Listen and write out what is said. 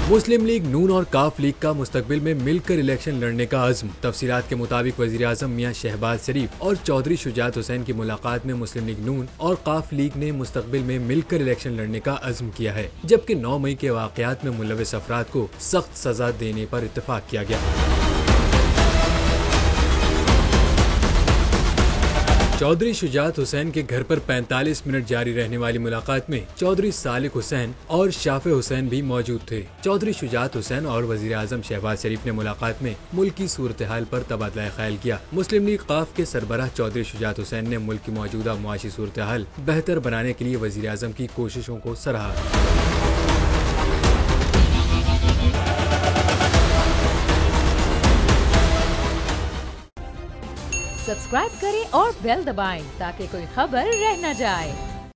मुस्लिम league नून और काफ league का मुस्तकबिल में मिलकर इलेक्शन लड़ने का अज़्म। तफसीलात के मुताबिक वज़ीर आज़म मियां शहबाज शरीफ और चौधरी शुजात हुसैन की मुलाकात में मुस्लिम लीग नून और काफ लीग ने मुस्तकबिल में मिलकर इलेक्शन लड़ने का अज़्म किया है, जबकि 9 मई के वाक़यात में मुलविस अफराद को सख्त सजा देने पर इत्तफाक किया गया। चौधरी शुजात हुसैन के घर पर 45 मिनट जारी रहने वाली मुलाकात में चौधरी सालिक हुसैन और शाफे हुसैन भी मौजूद थे। चौधरी शुजात हुसैन और वजीर आजम शहबाज शरीफ ने मुलाकात में मुल्क की सूरत हाल पर तबादला ख्याल किया। मुस्लिम लीग काफ के सरबराह चौधरी शुजात हुसैन ने मुल्क की मौजूदा मुआशी सूरत हाल बेहतर बनाने के लिए वजीर आजम की कोशिशों को सराहा। सब्सक्राइब करें और बेल दबाएं ताकि कोई खबर रह न जाए।